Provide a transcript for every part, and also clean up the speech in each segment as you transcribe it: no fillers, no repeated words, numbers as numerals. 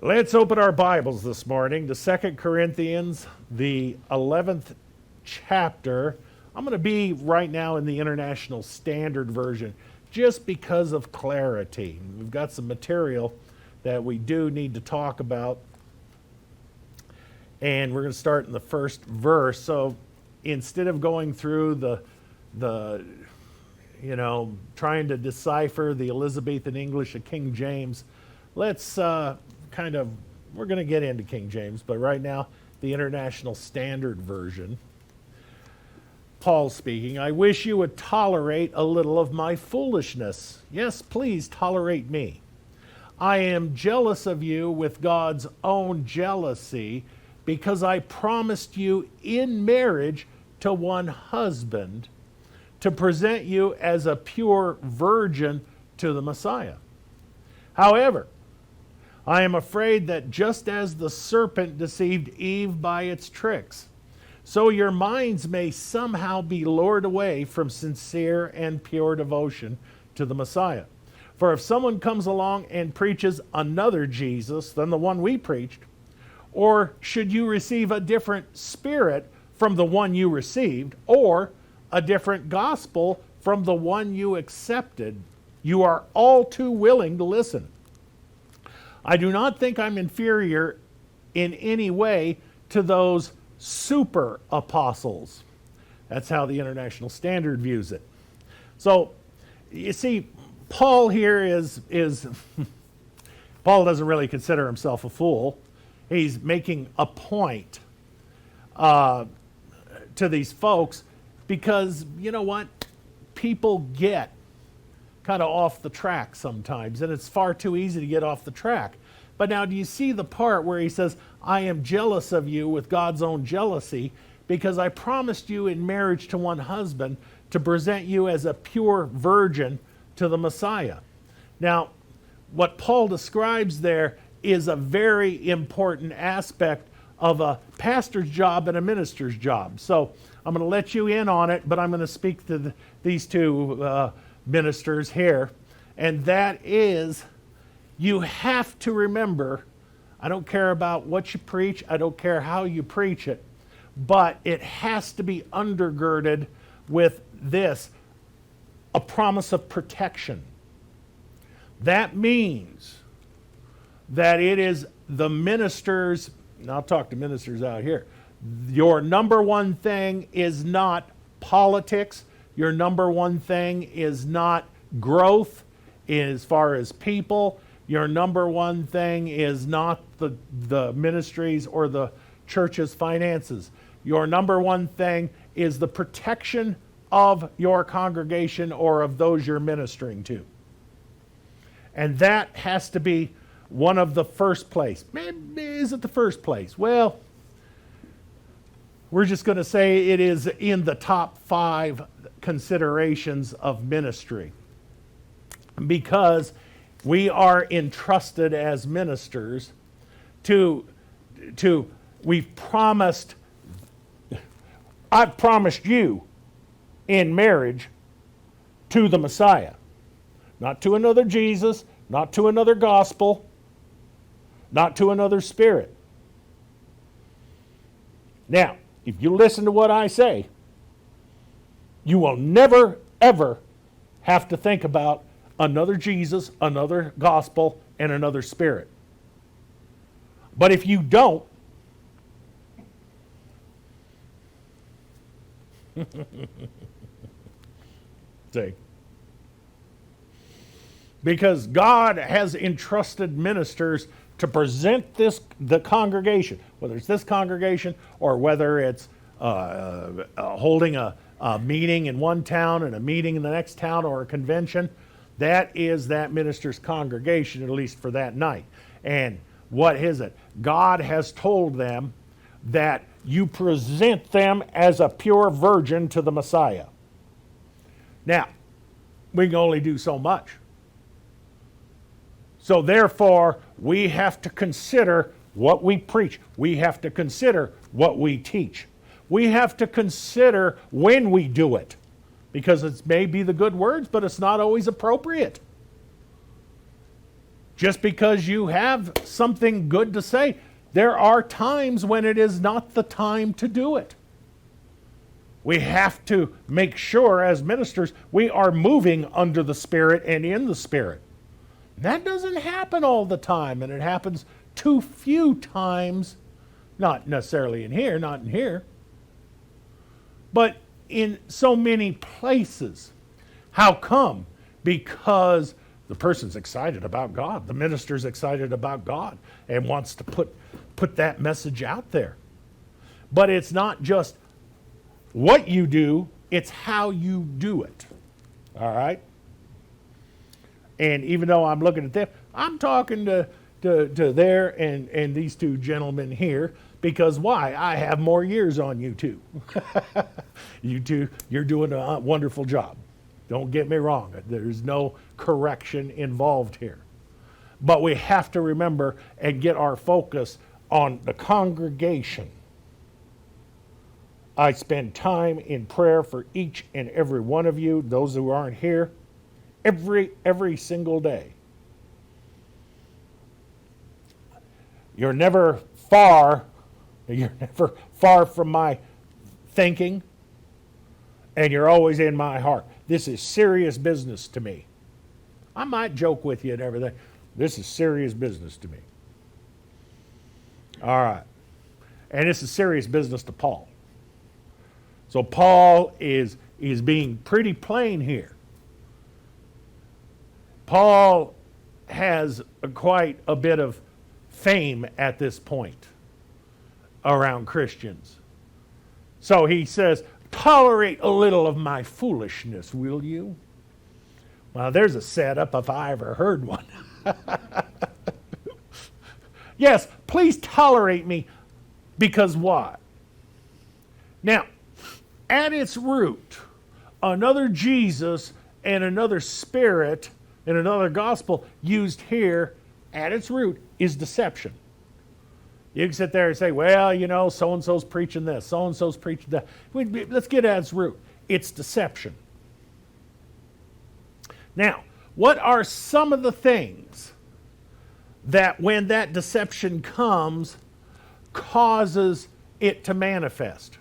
Let's open our Bibles this morning to 2 Corinthians, the 11th chapter. I'm going to be right now in the International Standard Version just because of clarity. We've got some material that we do need to talk about. And we're going to start in the first verse. So instead of going through the trying to decipher the Elizabethan English of King James, let's we're going to get into King James, but right now, the International Standard Version. Paul speaking, I wish you would tolerate a little of my foolishness. Yes, please tolerate me. I am jealous of you with God's own jealousy, because I promised you in marriage to one husband, to present you as a pure virgin to the Messiah. However, I am afraid that just as the serpent deceived Eve by its tricks, so your minds may somehow be lured away from sincere and pure devotion to the Messiah. For if someone comes along and preaches another Jesus than the one we preached, or should you receive a different spirit from the one you received, or a different gospel from the one you accepted, you are all too willing to listen. I do not think I'm inferior in any way to those super apostles. That's how the International Standard views it. So, you see, Paul here is Paul doesn't really consider himself a fool. He's making a point to these folks because, you know what? People get kind of off the track sometimes, and it's far too easy to get off the track. But now, do you see the part where he says, I am jealous of you with God's own jealousy, because I promised you in marriage to one husband to present you as a pure virgin to the Messiah. Now, what Paul describes there is a very important aspect of a pastor's job and a minister's job. So I'm going to let you in on it, but I'm going to speak to these two ministers here, and that is, you have to remember, I don't care about what you preach, I don't care how you preach it, but it has to be undergirded with this, a promise of protection. That means that it is the ministers, and I'll talk to ministers out here, your number one thing is not politics. Your number one thing is not growth as far as people. Your number one thing is not the ministries or the church's finances. Your number one thing is the protection of your congregation or of those you're ministering to. And that has to be one of the first place. Is it the first place? Well, we're just going to say it is in the top 5 considerations of ministry, because we are entrusted as ministers I've promised you in marriage to the Messiah, not to another Jesus, not to another gospel, not to another spirit. Now, if you listen to what I say, you will never, ever have to think about another Jesus, another gospel, and another spirit. But if you don't, see, because God has entrusted ministers to present the congregation, whether it's this congregation or whether it's holding a meeting in one town and a meeting in the next town or a convention. That is that minister's congregation, at least for that night. And what is it? God has told them that you present them as a pure virgin to the Messiah. Now, we can only do so much. So therefore, we have to consider what we preach. We have to consider what we teach. We have to consider when we do it, because it may be the good words, but it's not always appropriate. Just because you have something good to say, there are times when it is not the time to do it. We have to make sure as ministers we are moving under the Spirit and in the Spirit. That doesn't happen all the time, and it happens too few times, not necessarily in here, not in here, but in so many places. How come? Because the person's excited about God. The minister's excited about God and wants to put that message out there. But it's not just what you do, it's how you do it. All right? And even though I'm looking at them, I'm talking to there and these two gentlemen here, because why? I have more years on you two. You two, you're doing a wonderful job. Don't get me wrong. There's no correction involved here. But we have to remember and get our focus on the congregation. I spend time in prayer for each and every one of you, those who aren't here, every single day. You're never far from my thinking, and you're always in my heart. This is serious business to me. I might joke with you and everything. This is serious business to me. All right. And this is serious business to Paul. So Paul is being pretty plain here. Paul has quite a bit of fame at this point around Christians. So he says, tolerate a little of my foolishness, will you? Well, there's a setup if I ever heard one. Yes, please tolerate me, because why? Now, at its root, another Jesus and another spirit and another gospel used here at its root is deception. You can sit there and say, well, you know, so-and-so's preaching this, so-and-so's preaching that. Let's get at its root. It's deception. Now, what are some of the things that when that deception comes, causes it to manifest?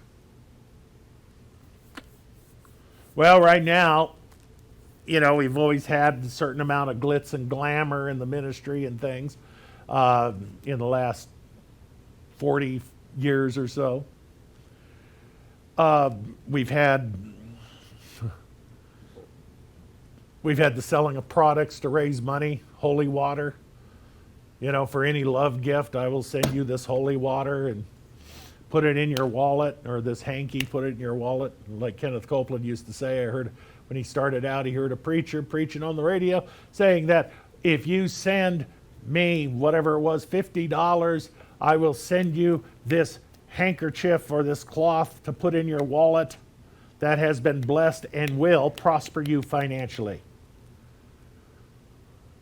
Well, right now, you know, we've always had a certain amount of glitz and glamour in the ministry and things in the last 40 years or so. We've had the selling of products to raise money, holy water. You know, for any love gift, I will send you this holy water and put it in your wallet, or this hanky, put it in your wallet. Like Kenneth Copeland used to say, I heard when he started out, he heard a preacher preaching on the radio saying that if you send me whatever it was, $50, I will send you this handkerchief or this cloth to put in your wallet that has been blessed and will prosper you financially.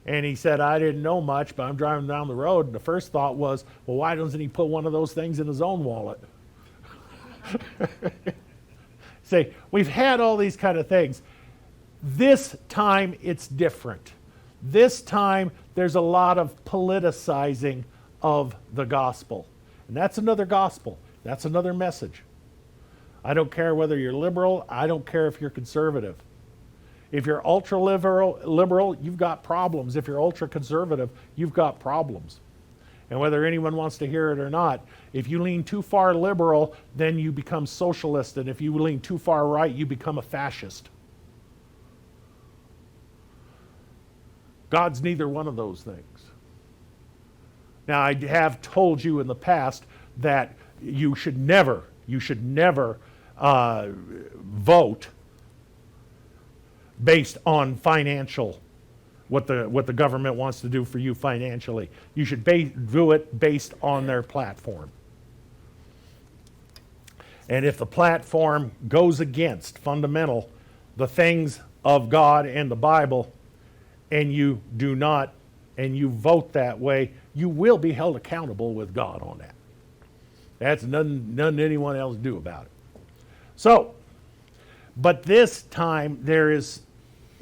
And he said, I didn't know much, but I'm driving down the road, and the first thought was, well, why doesn't he put one of those things in his own wallet? Say, we've had all these kind of things. This time, it's different. This time, there's a lot of politicizing of the gospel. And that's another gospel. That's another message. I don't care whether you're liberal. I don't care if you're conservative. If you're ultra-liberal, you've got problems. If you're ultra-conservative, you've got problems. And whether anyone wants to hear it or not, if you lean too far liberal, then you become socialist. And if you lean too far right, you become a fascist. God's neither one of those things. Now, I have told you in the past that you should never vote based on financial, what the government wants to do for you financially. You should do it based on their platform. And if the platform goes against the things of God and the Bible, and you do not, and you vote that way, you will be held accountable with God on that. That's nothing anyone else do about it. So, but this time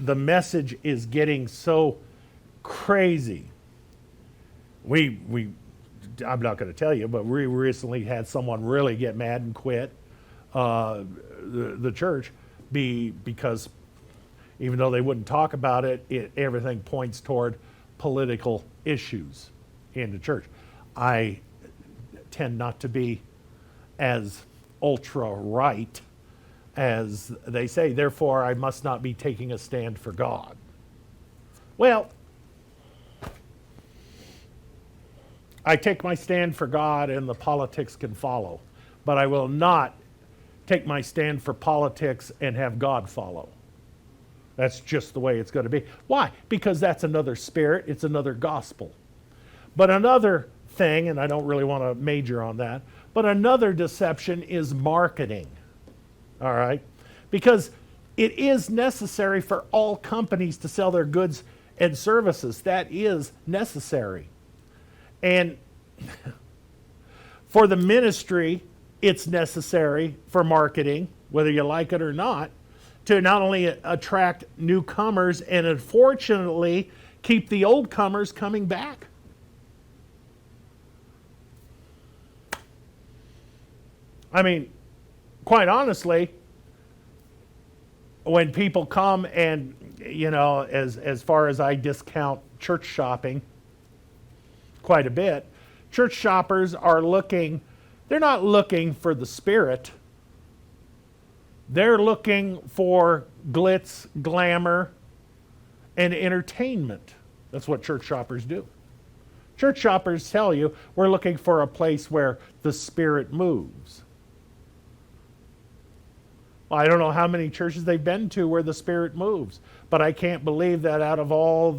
the message is getting so crazy we I'm not going to tell you, but we recently had someone really get mad and quit the church because even though they wouldn't talk about it, everything points toward political issues in the church. I tend not to be as ultra right as they say, therefore I must not be taking a stand for God. Well, I take my stand for God and the politics can follow, but I will not take my stand for politics and have God follow. That's just the way it's going to be. Why? Because that's another spirit, it's another gospel. But another thing, and I don't really want to major on that, but another deception is marketing. All right? Because it is necessary for all companies to sell their goods and services. That is necessary. And for the ministry, it's necessary for marketing, whether you like it or not, to not only attract newcomers and unfortunately keep the old comers coming back. I mean, quite honestly, when people come and, you know, as far as I discount church shopping quite a bit, church shoppers are looking, they're not looking for the Spirit. They're looking for glitz, glamour, and entertainment. That's what church shoppers do. Church shoppers tell you, we're looking for a place where the Spirit moves. Well, I don't know how many churches they've been to where the Spirit moves, but I can't believe that out of all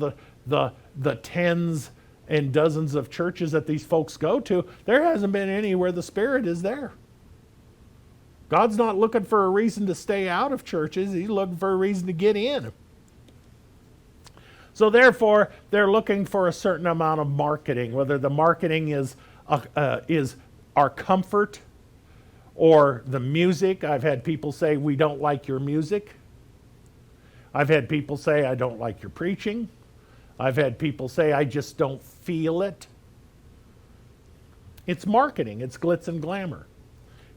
the tens and dozens of churches that these folks go to, there hasn't been any where the Spirit is there. God's not looking for a reason to stay out of churches. He's looking for a reason to get in. So therefore, they're looking for a certain amount of marketing, whether the marketing is our comfort or the music. I've had people say, we don't like your music. I've had people say, I don't like your preaching. I've had people say, I just don't feel it. It's marketing. It's glitz and glamour.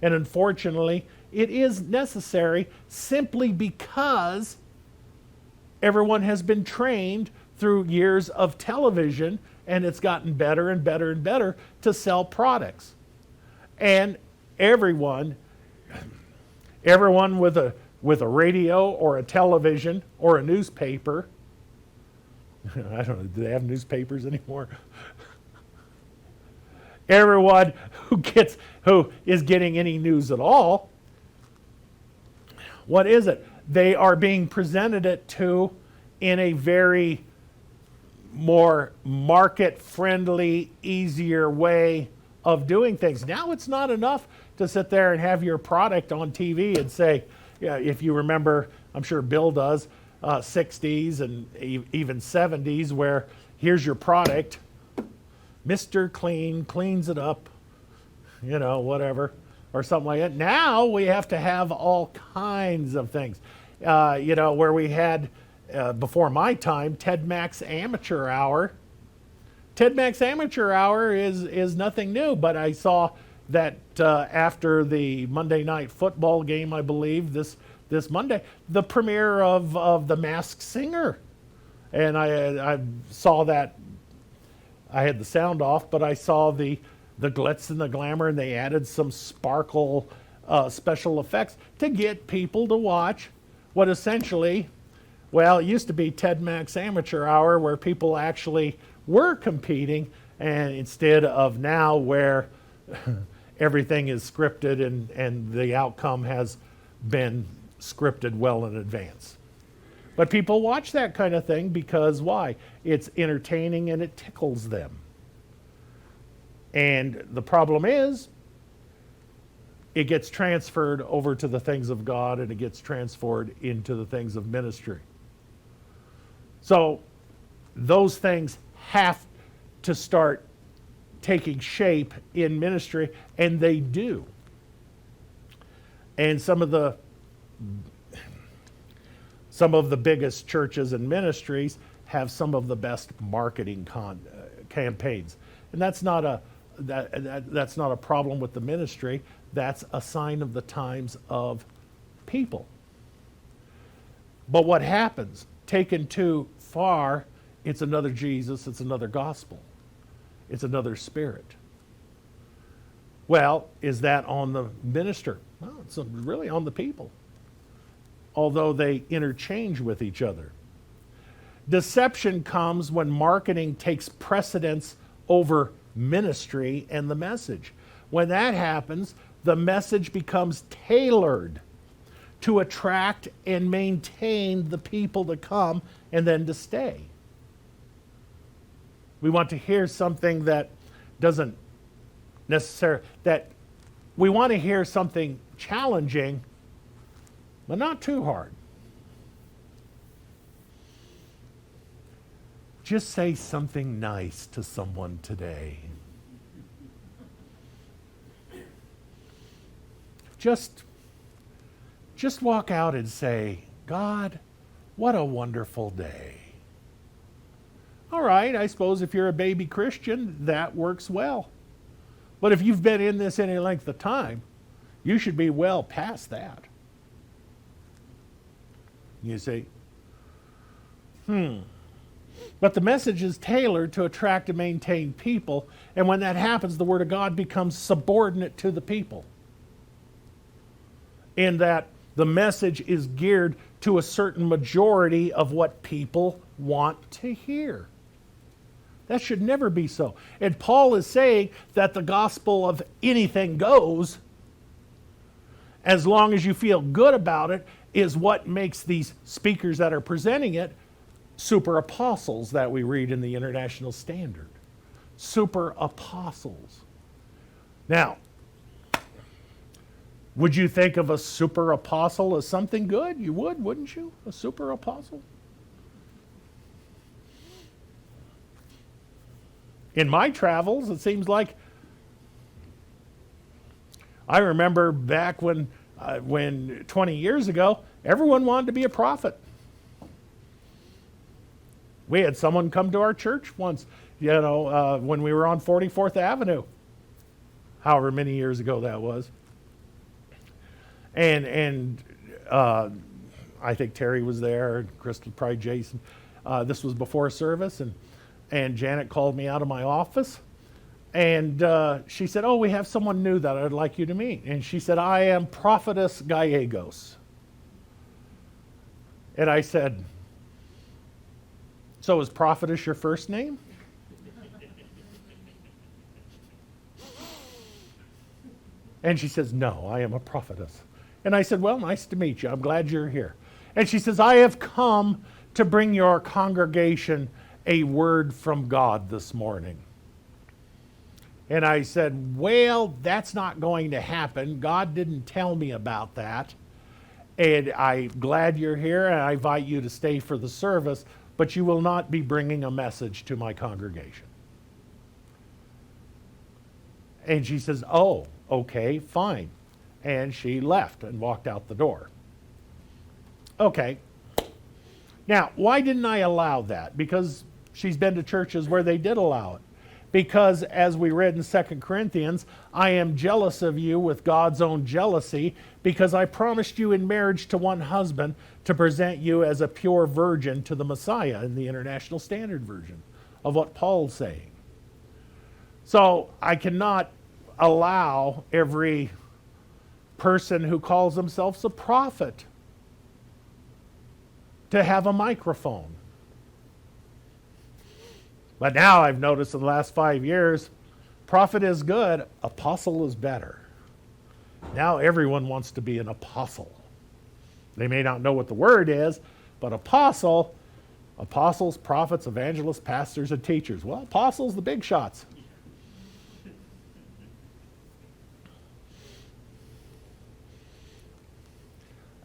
And unfortunately, it is necessary simply because everyone has been trained through years of television, and it's gotten better and better and better to sell products. And everyone with a radio or a television or a newspaper, I don't know, do they have newspapers anymore? Everyone who is getting any news at all, what is it? They are being presented it to in a very more market-friendly, easier way of doing things. Now it's not enough to sit there and have your product on TV and say, yeah, if you remember, I'm sure Bill does, 60s and even 70s, where here's your product, Mr. Clean cleans it up, you know, whatever, or something like that. Now we have to have all kinds of things. You know, where we had, before my time, Ted Mack's Amateur Hour. Ted Mack's Amateur Hour is nothing new, but I saw that after the Monday Night Football game, I believe, this Monday, the premiere of The Masked Singer. And I saw that. I had the sound off, but I saw the glitz and the glamour, and they added some sparkle special effects to get people to watch what essentially, well, it used to be Ted Mack's Amateur Hour, where people actually were competing, and instead of now where everything is scripted and the outcome has been scripted well in advance. But people watch that kind of thing because why? It's entertaining and it tickles them. And the problem is, it gets transferred over to the things of God, and it gets transferred into the things of ministry. So those things have to start taking shape in ministry, and they do. And some of the biggest churches and ministries have some of the best marketing campaigns. And that's not that's not a problem with the ministry. That's a sign of the times of people. But what happens? Taken too far, it's another Jesus, it's another gospel, it's another spirit. Well, is that on the minister? No, it's really on the people, although they interchange with each other. Deception comes when marketing takes precedence over ministry and the message. When that happens, the message becomes tailored to attract and maintain the people to come and then to stay. We want to hear something that doesn't necessarily, that we want to hear something challenging, but not too hard. Just say something nice to someone today. Just walk out and say, God, what a wonderful day. All right, I suppose if you're a baby Christian, that works well. But if you've been in this any length of time, you should be well past that. You see, But the message is tailored to attract and maintain people, and when that happens, the Word of God becomes subordinate to the people. In that the message is geared to a certain majority of what people want to hear. That should never be so. And Paul is saying that the gospel of anything goes, as long as you feel good about it, is what makes these speakers that are presenting it super apostles that we read in the International Standard. Super apostles. Now, would you think of a super apostle as something good? You would, wouldn't you? A super apostle? In my travels, it seems like I remember back when 20 years ago, everyone wanted to be a prophet. We had someone come to our church once, when we were on 44th Avenue, however many years ago that was. And I think Terry was there, and Crystal, probably Jason. This was before service, and Janet called me out of my office, and she said, "Oh, we have someone new that I'd like you to meet." And she said, "I am Prophetess Gallegos." And I said, "So is Prophetess your first name?" And she says, "No, I am a prophetess." And I said, "Well, nice to meet you. I'm glad you're here." And she says, "I have come to bring your congregation a word from God this morning." And I said, "Well, that's not going to happen. God didn't tell me about that. And I'm glad you're here, and I invite you to stay for the service, but you will not be bringing a message to my congregation." And she says, "Oh, okay, fine." And she left and walked out the door. Okay. Now, why didn't I allow that? Because she's been to churches where they did allow it. Because, as we read in 2 Corinthians, I am jealous of you with God's own jealousy, because I promised you in marriage to one husband to present you as a pure virgin to the Messiah, in the International Standard Version of what Paul's saying. So I cannot allow every person who calls themselves a prophet to have a microphone. But now I've noticed in the last 5 years, prophet is good, apostle is better. Now everyone wants to be an apostle. They may not know what the word is, but apostles, prophets, evangelists, pastors, and teachers. Well, apostles, the big shots.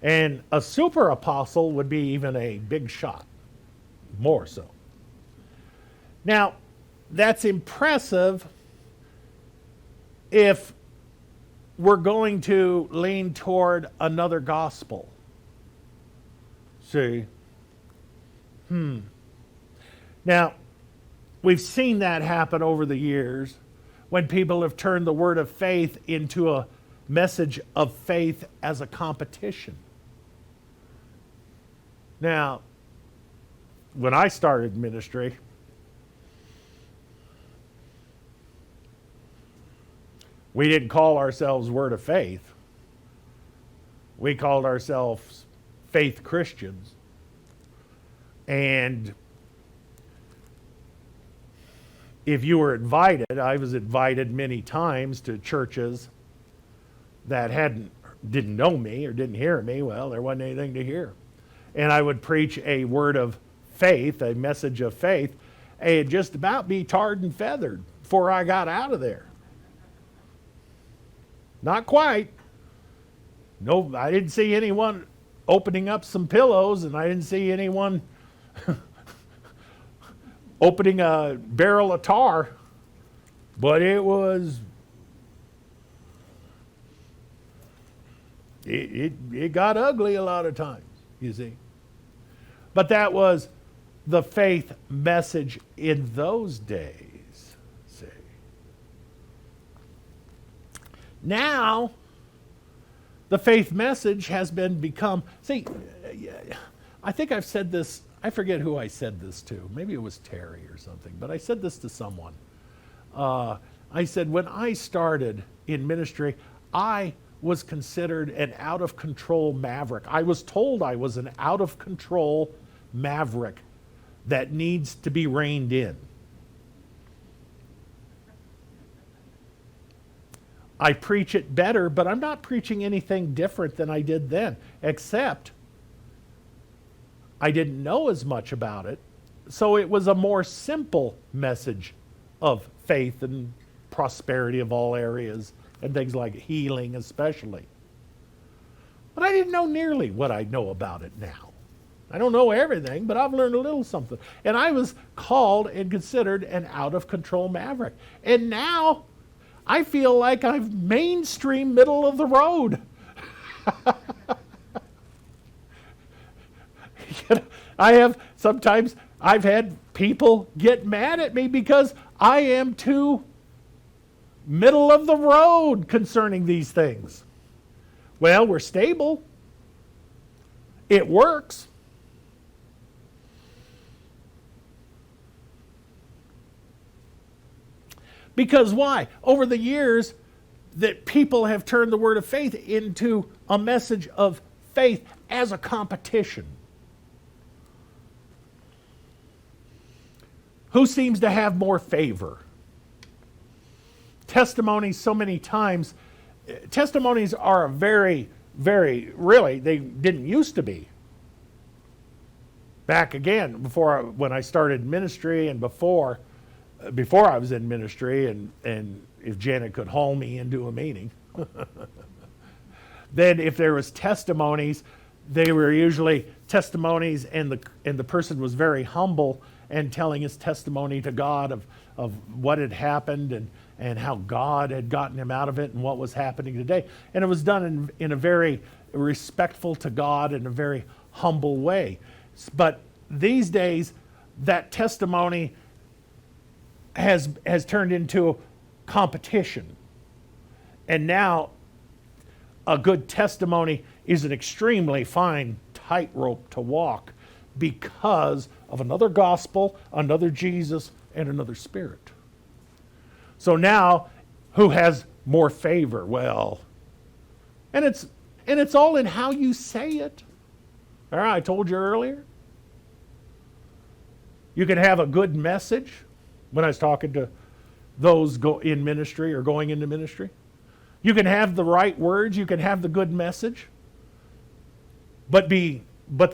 And a super apostle would be even a big shot, more so. Now, that's impressive if we're going to lean toward another gospel. See? Now, we've seen that happen over the years when people have turned the word of faith into a message of faith as a competition. Now, when I started ministry, we didn't call ourselves Word of Faith. We called ourselves Faith Christians. And if you were invited, I was invited many times to churches that didn't know me or didn't hear me. Well, there wasn't anything to hear. And I would preach a word of faith, a message of faith, and just about be tarred and feathered before I got out of there. Not quite. No, I didn't see anyone opening up some pillows, and I didn't see anyone opening a barrel of tar, but it got ugly a lot of times, you see. But that was the faith message in those days, see. Now, the faith message has become, I think I've said this, I forget who I said this to. Maybe it was Terry or something, but I said this to someone. I said, when I started in ministry, I was considered an out-of-control maverick. I was told I was an out-of-control maverick that needs to be reined in. I preach it better, but I'm not preaching anything different than I did then, except I didn't know as much about it, so it was a more simple message of faith and prosperity of all areas and things like healing especially. But I didn't know nearly what I know about it now. I don't know everything, but I've learned a little something. And I was called and considered an out-of-control maverick. And now I feel like I'm mainstream, middle of the road. Sometimes I've had people get mad at me because I am too middle of the road concerning these things. Well, we're stable. It works. Because why? Over the years, that people have turned the word of faith into a message of faith as a competition. Who seems to have more favor? Testimonies so many times, testimonies are a very, really, they didn't used to be. Back again, when I started ministry and before I was in ministry, and if Janet could haul me into a meeting, then if there was testimonies, they were usually testimonies, and the person was very humble and telling his testimony to God of what had happened and how God had gotten him out of it and what was happening today. And it was done in a very respectful to God and a very humble way. But these days, that testimony has turned into competition. And now a good testimony is an extremely fine tightrope to walk because of another gospel, another Jesus, and another Spirit. So now, who has more favor? Well, and it's all in how you say it. All right, I told you earlier. You can have a good message when I was talking to those in ministry or going into ministry. You can have the right words, you can have the good message, but the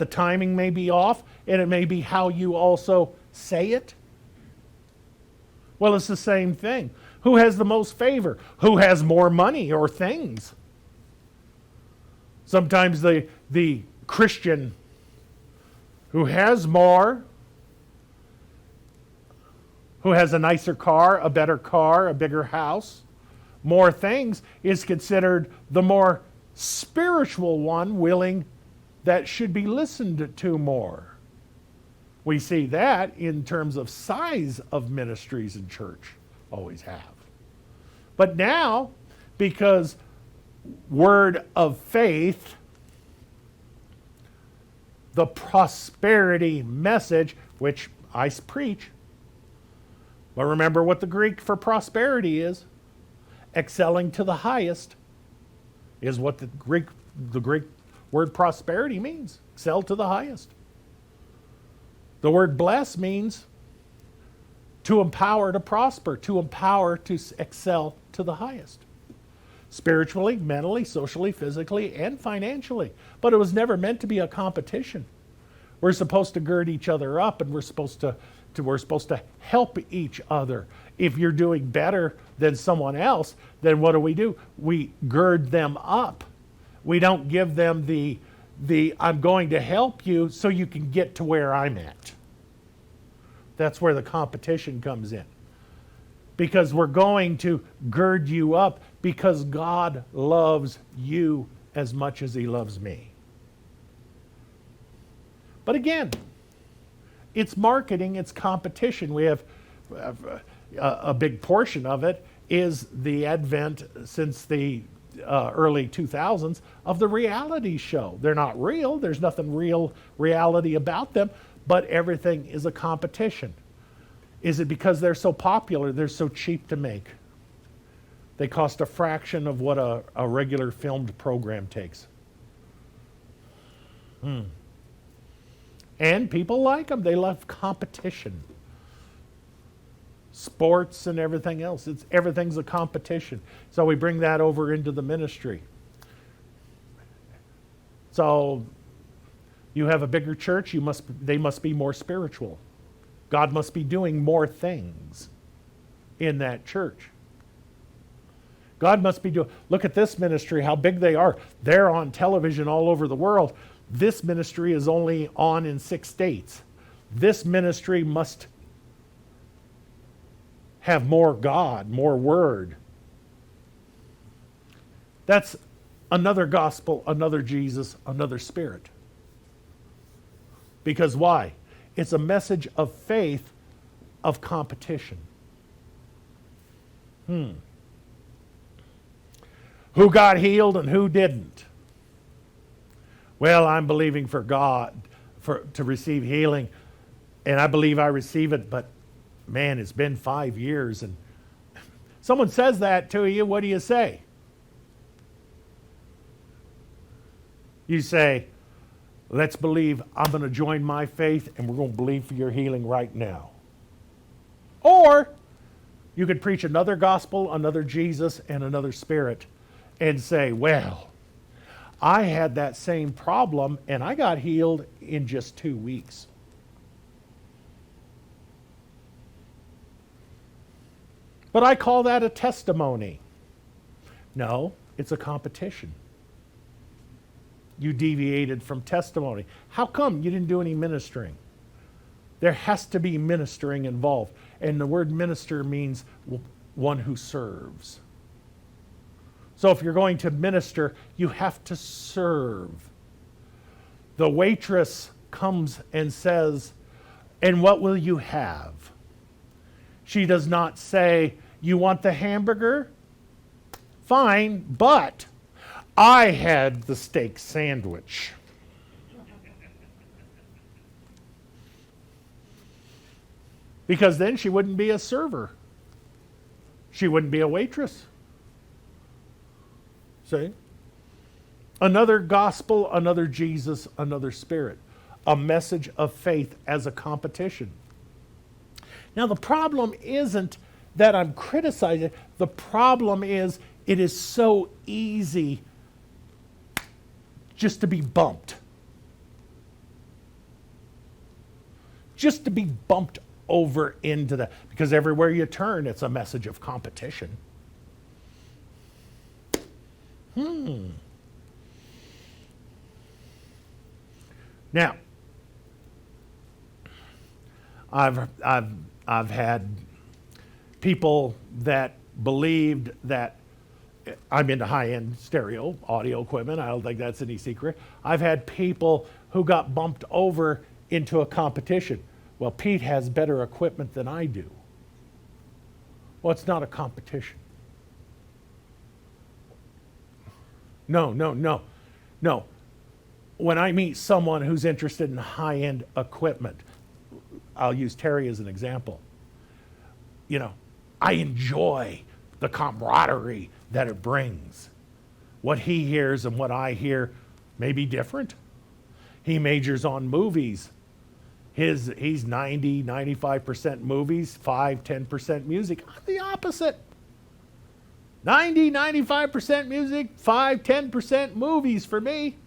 timing may be off, and it may be how you also say it. Well, it's the same thing. Who has the most favor? Who has more money or things? Sometimes the Christian who has more, who has a nicer car, a better car, a bigger house, more things, is considered the more spiritual one, willing that should be listened to more. We see that in terms of size of ministries in church, always have. But now, because word of faith, the prosperity message, which I preach, but remember what the Greek for prosperity is. Excelling to the highest is what the Greek word prosperity means. Excel to the highest. The word bless means to empower to prosper, to empower to excel to the highest. Spiritually, mentally, socially, physically, and financially. But it was never meant to be a competition. We're supposed to gird each other up, and we're supposed to help each other. If you're doing better than someone else, then what do? We gird them up. We don't give them the I'm going to help you so you can get to where I'm at. That's where the competition comes in. Because we're going to gird you up because God loves you as much as he loves me. But again, it's marketing, it's competition. We have a big portion of it is the advent since the early 2000s of the reality show. They're not real. There's nothing real reality about them, but everything is a competition. Is it because they're so popular, they're so cheap to make? They cost a fraction of what a regular filmed program takes. And people like them. They love competition. Sports and everything else. Everything's a competition. So we bring that over into the ministry. So you have a bigger church, they must be more spiritual. God must be doing more things in that church. God must be doing, look at this ministry, how big they are. They're on television all over the world. This ministry is only on in 6 states. This ministry must have more God, more word. That's another gospel, another Jesus, another spirit. Because why? It's a message of faith, of competition. Who got healed and who didn't? Well, I'm believing for God to receive healing, and I believe I receive it, but man, it's been 5 years, and someone says that to you, what do you say? You say, let's believe, I'm going to join my faith, and we're going to believe for your healing right now. Or you could preach another gospel, another Jesus, and another spirit, and say, well, I had that same problem, and I got healed in just 2 weeks. But I call that a testimony. No, it's a competition. You deviated from testimony. How come you didn't do any ministering? There has to be ministering involved. And the word minister means one who serves. So if you're going to minister, you have to serve. The waitress comes and says, and what will you have? She does not say, you want the hamburger? Fine, but I had the steak sandwich. Because then she wouldn't be a server. She wouldn't be a waitress. See? Another gospel, another Jesus, another spirit. A message of faith as a competition. Now the problem isn't that I'm criticizing. The problem is it is so easy just to be bumped. Just to be bumped over into that. Because everywhere you turn, it's a message of competition. Now, I've had people that believed that I'm into high-end stereo audio equipment. I don't think that's any secret. I've had people who got bumped over into a competition. Well, Pete has better equipment than I do. Well, it's not a competition. No. When I meet someone who's interested in high-end equipment, I'll use Terry as an example. I enjoy the camaraderie that it brings. What he hears and what I hear may be different. He majors on movies. He's 95% movies, 5-10% music. I'm the opposite. 95% music, 5-10% movies for me.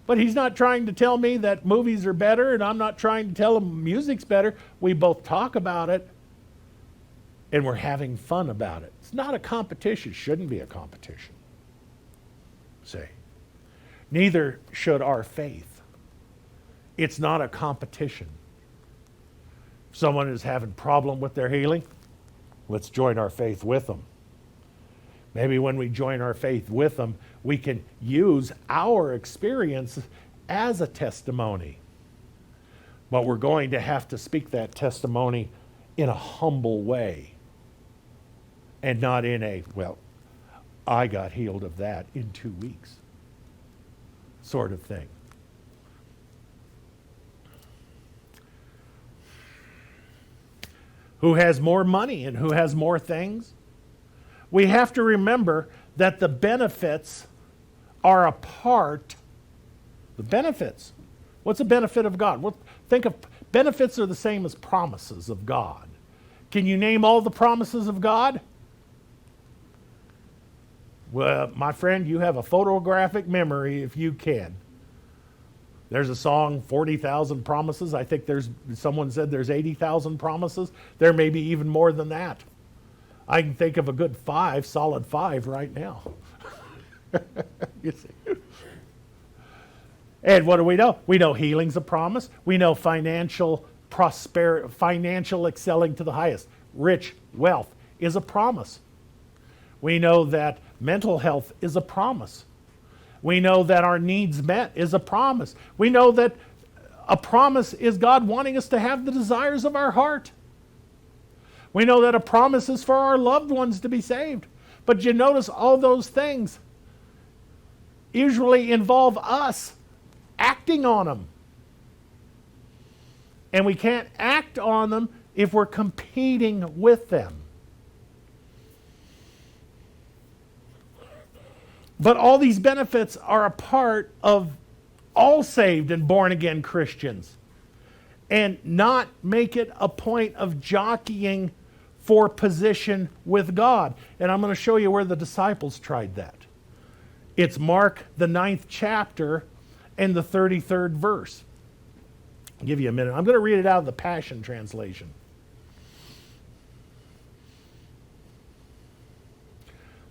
But he's not trying to tell me that movies are better, and I'm not trying to tell him music's better. We both talk about it, and we're having fun about it. It's not a competition. Shouldn't be a competition. See? Neither should our faith. It's not a competition. If someone is having problem with their healing, let's join our faith with them. Maybe when we join our faith with them, we can use our experience as a testimony. But we're going to have to speak that testimony in a humble way and not in a, well, I got healed of that in 2 weeks sort of thing. Who has more money and who has more things? We have to remember that the benefits are a part. The benefits. What's a benefit of God? Well, think of benefits are the same as promises of God. Can you name all the promises of God? Well, my friend, you have a photographic memory if you can. There's a song, 40,000 promises. I think someone said there's 80,000 promises. There may be even more than that. I can think of a good solid five right now. You see. And what do we know? We know healing's a promise. We know financial prosperity, financial excelling to the highest. Rich wealth is a promise. We know that mental health is a promise. We know that our needs met is a promise. We know that a promise is God wanting us to have the desires of our heart. We know that a promise is for our loved ones to be saved. But you notice all those things usually involve us acting on them. And we can't act on them if we're competing with them. But all these benefits are a part of all saved and born again Christians. And not make it a point of jockeying for position with God. And I'm going to show you where the disciples tried that. It's Mark, the 9th chapter, and the 33rd verse. I'll give you a minute. I'm going to read it out of the Passion Translation.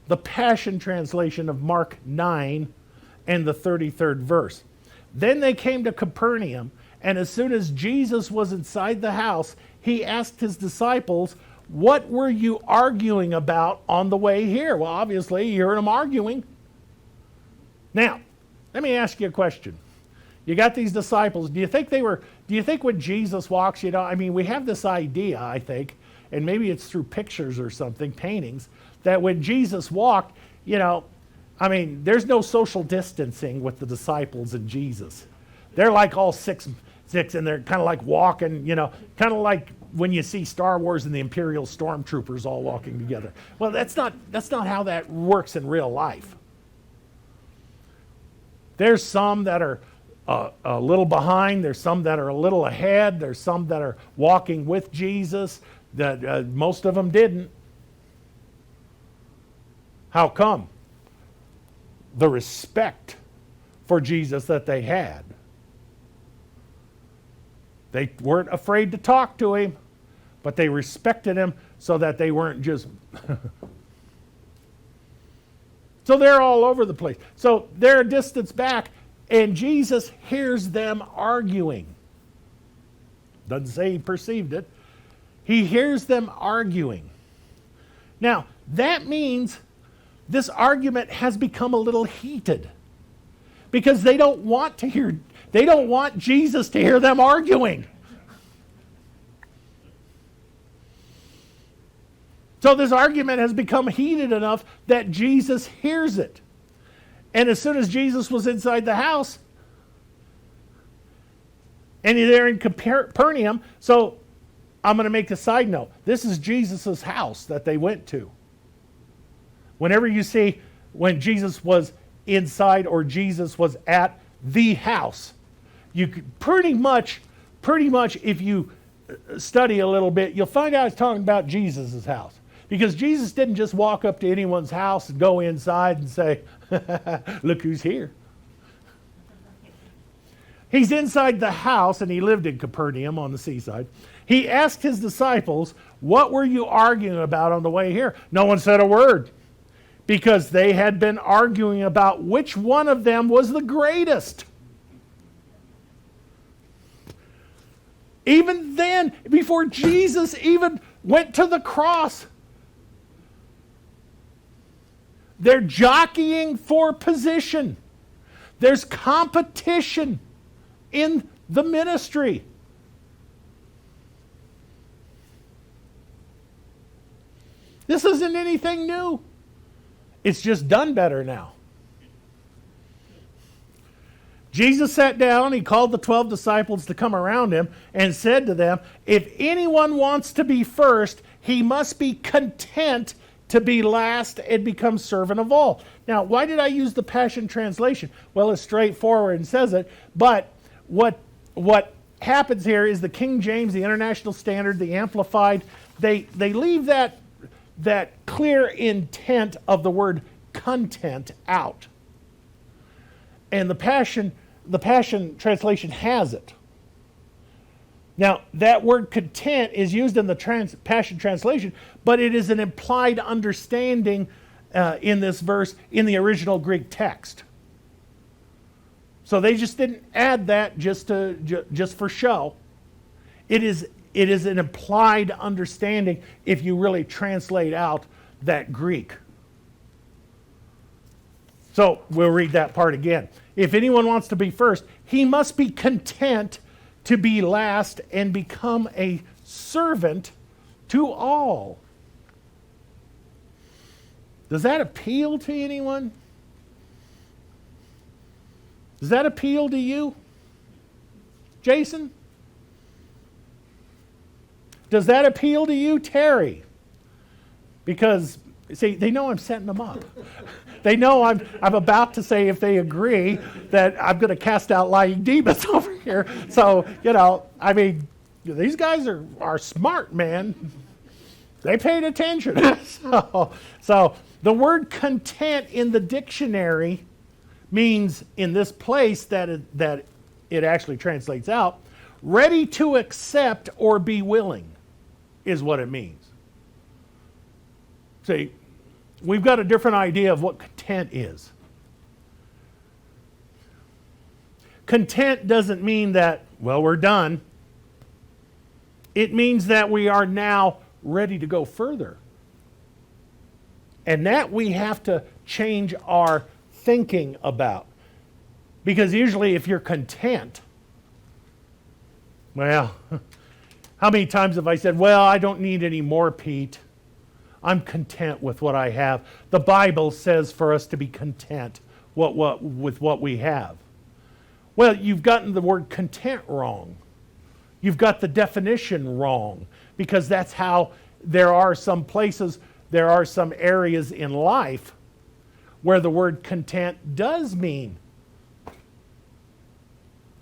The Passion Translation of Mark 9 and the 33rd verse. Then they came to Capernaum, and as soon as Jesus was inside the house, he asked his disciples, "What were you arguing about on the way here?" Well, obviously, you heard them arguing. Now, let me ask you a question. You got these disciples. Do you think when Jesus walks, we have this idea, I think, and maybe it's through pictures or something, paintings, that when Jesus walked, there's no social distancing with the disciples and Jesus. They're like all six, and they're kind of like walking, kind of like when you see Star Wars and the Imperial Stormtroopers all walking together. Well, that's not how that works in real life. There's some that are a little behind. There's some that are a little ahead. There's some that are walking with Jesus. That most of them didn't. How come? The respect for Jesus that they had. They weren't afraid to talk to him, but they respected him so that they weren't just... So they're all over the place. So they're a distance back, and Jesus hears them arguing. Doesn't say he perceived it. He hears them arguing. Now, that means this argument has become a little heated because they don't want to They don't want Jesus to hear them arguing. So this argument has become heated enough that Jesus hears it. And as soon as Jesus was inside the house, and they're in Capernaum, so I'm going to make a side note. This is Jesus' house that they went to. Whenever you see when Jesus was inside or Jesus was at the house, you could pretty much if you study a little bit, you'll find out it's talking about Jesus' house. Because Jesus didn't just walk up to anyone's house and go inside and say, look who's here. He's inside the house, and he lived in Capernaum on the seaside. He asked his disciples, what were you arguing about on the way here? No one said a word, because they had been arguing about which one of them was the greatest. Even then, before Jesus even went to the cross, they're jockeying for position. There's competition in the ministry. This isn't anything new. It's just done better now. Jesus sat down, he called the 12 disciples to come around him and said to them, if anyone wants to be first, he must be content to be last and become servant of all. Now, why did I use the Passion Translation? Well, it's straightforward and says it, but what happens here is the King James, the International Standard, the Amplified, they leave that clear intent of the word content out. And the Passion Translation has it. Now, that word content is used in the Passion Translation, but it is an implied understanding in this verse in the original Greek text. So they just didn't add that just for show. It is an implied understanding if you really translate out that Greek. So we'll read that part again. If anyone wants to be first, he must be content to be last and become a servant to all. Does that appeal to anyone? Does that appeal to you, Jason? Does that appeal to you, Terry? Because, see, they know I'm setting them up. They know I'm about to say, if they agree, that I'm going to cast out lying demons over here. So, I mean, these guys are smart, man. They paid attention. So the word content in the dictionary means, in this place that it actually translates out, ready to accept or be willing is what it means. See, we've got a different idea of what content is. Content doesn't mean that, well, we're done. It means that we are now ready to go further. And that we have to change our thinking about. Because usually if you're content, well, how many times have I said, well, I don't need any more, Pete. I'm content with what I have. The Bible says for us to be content with what we have. Well, you've gotten the word content wrong. You've got the definition wrong, because that's how there are some places, there are some areas in life where the word content does mean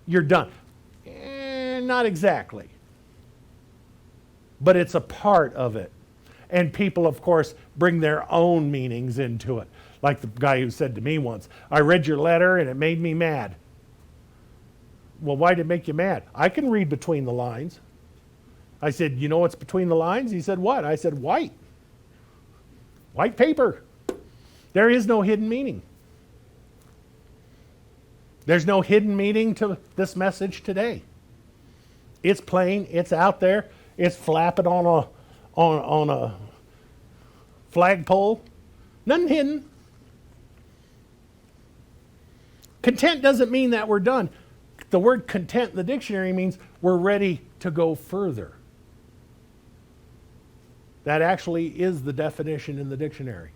you're done. Not exactly. But it's a part of it. And people, of course, bring their own meanings into it. Like the guy who said to me once, I read your letter and it made me mad. Well, why did it make you mad? I can read between the lines. I said, you know what's between the lines? He said, what? I said, white. White paper. There is no hidden meaning. There's no hidden meaning to this message today. It's plain, it's out there, it's flapping on a flagpole. Nothing hidden. Content doesn't mean that we're done. the word content in the dictionary means we're ready to go further. That actually is the definition in the dictionary.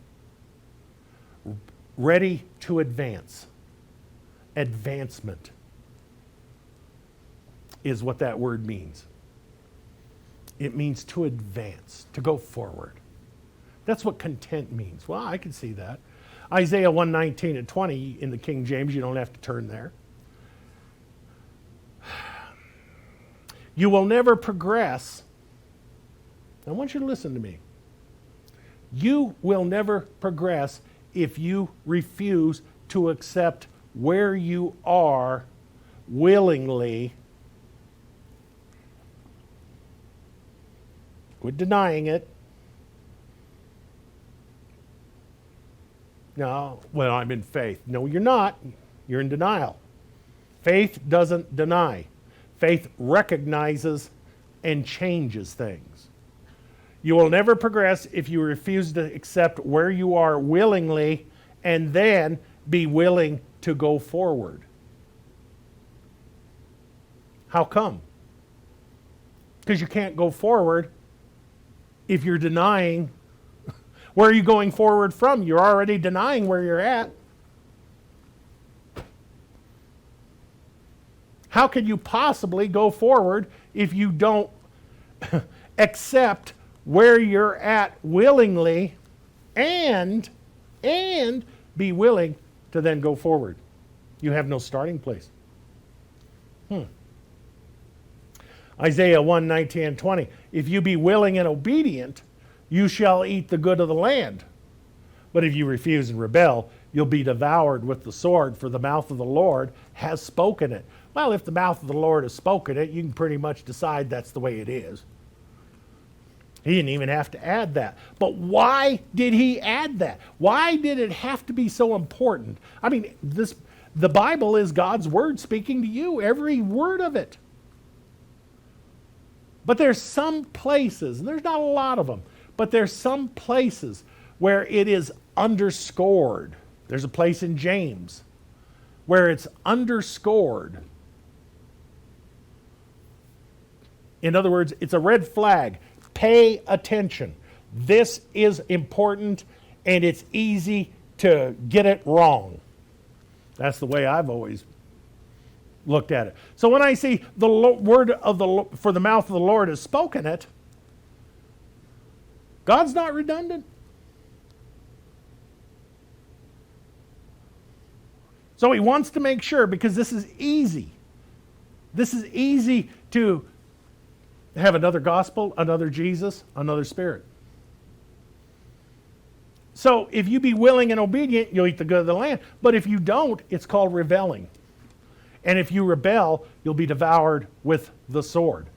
Ready to advance. Advancement is what that word means. It means to advance, to go forward. That's what content means. Well, I can see that. Isaiah 1:19 and 20 in the King James, you don't have to turn there. You will never progress. I want you to listen to me. You will never progress if you refuse to accept where you are willingly. Quit denying it. No, well, I'm in faith. No, you're not. You're in denial. Faith doesn't deny. Faith recognizes and changes things. You will never progress if you refuse to accept where you are willingly and then be willing to go forward. How come? Because you can't go forward if you're denying. Where are you going forward from? You're already denying where you're at. How can you possibly go forward if you don't accept where you're at willingly and be willing to then go forward? You have no starting place. Isaiah 1:19 and 20. If you be willing and obedient, you shall eat the good of the land. But if you refuse and rebel, you'll be devoured with the sword, for the mouth of the Lord has spoken it. Well, if the mouth of the Lord has spoken it, you can pretty much decide that's the way it is. He didn't even have to add that. But why did he add that? Why did it have to be so important? I mean, the Bible is God's word speaking to you, every word of it. But there's some places, and there's not a lot of them, but there's some places where it is underscored. There's a place in James where it's underscored. In other words, it's a red flag. Pay attention. This is important, and it's easy to get it wrong. That's the way I've always looked at it. So when I see the word of for the mouth of the Lord has spoken it, God's not redundant. So he wants to make sure, because this is easy. This is easy to have another gospel, another Jesus, another spirit. So if you be willing and obedient, you'll eat the good of the land. But if you don't, it's called rebelling. And if you rebel, you'll be devoured with the sword.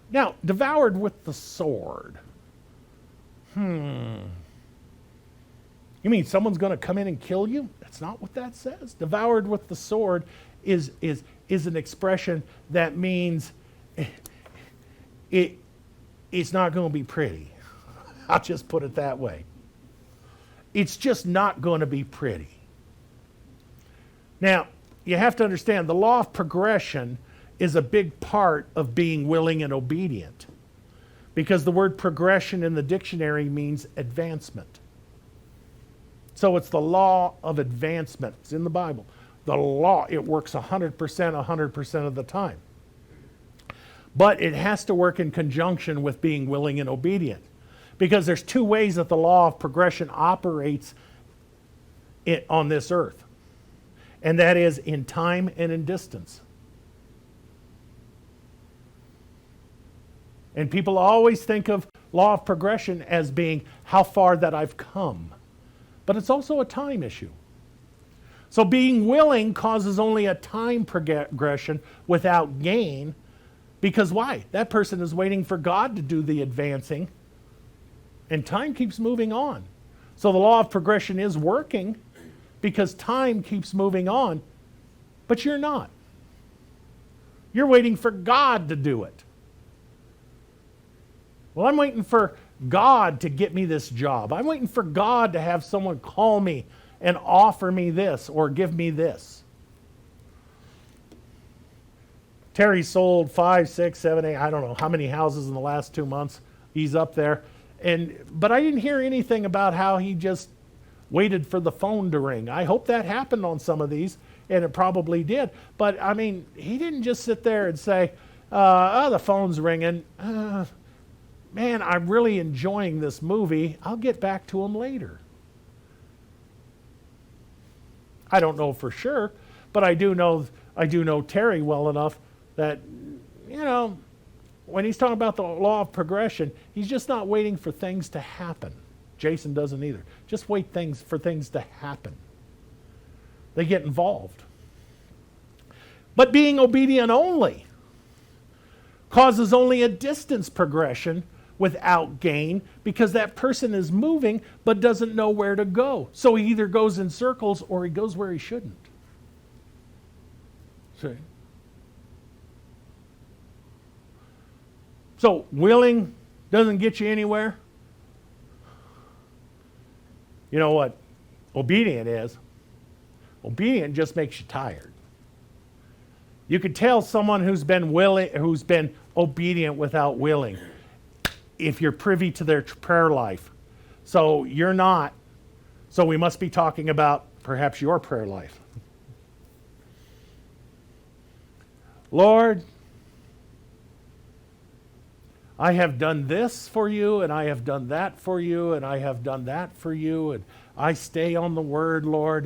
Now, devoured with the sword. You mean someone's going to come in and kill you? That's not what that says. Devoured with the sword is an expression that means it's not going to be pretty. I'll just put it that way. It's just not going to be pretty. Now, you have to understand the law of progression is a big part of being willing and obedient, because the word progression in the dictionary means advancement. So it's the law of advancement. It's in the Bible. The law, it works 100% of the time. But it has to work in conjunction with being willing and obedient, because there's two ways that the law of progression operates on this earth. And that is in time and in distance. And people always think of law of progression as being how far that I've come. But it's also a time issue. So being willing causes only a time progression without gain. Because why? That person is waiting for God to do the advancing. And time keeps moving on. So the law of progression is working because time keeps moving on. But you're not. You're waiting for God to do it. Well, I'm waiting for God to get me this job. I'm waiting for God to have someone call me and offer me this or give me this. Terry sold 5, 6, 7, 8, I don't know how many houses in the last 2 months. He's up there. But I didn't hear anything about how he just waited for the phone to ring. I hope that happened on some of these, and it probably did. But, I mean, he didn't just sit there and say, oh, the phone's ringing. Man, I'm really enjoying this movie. I'll get back to him later. I don't know for sure, but I do know Terry well enough that, when he's talking about the law of progression, he's just not waiting for things to happen. Jason doesn't either. Just wait for things to happen. They get involved. But being obedient only causes only a distance progression without gain, because that person is moving but doesn't know where to go. So he either goes in circles or he goes where he shouldn't. See? So willing doesn't get you anywhere. You know what obedient is? Obedient just makes you tired. You could tell someone who's been obedient without willing, if you're privy to their prayer life. So you're not. So we must be talking about perhaps your prayer life. Lord, I have done this for you, and I have done that for you, and I have done that for you, and I stay on the word, Lord,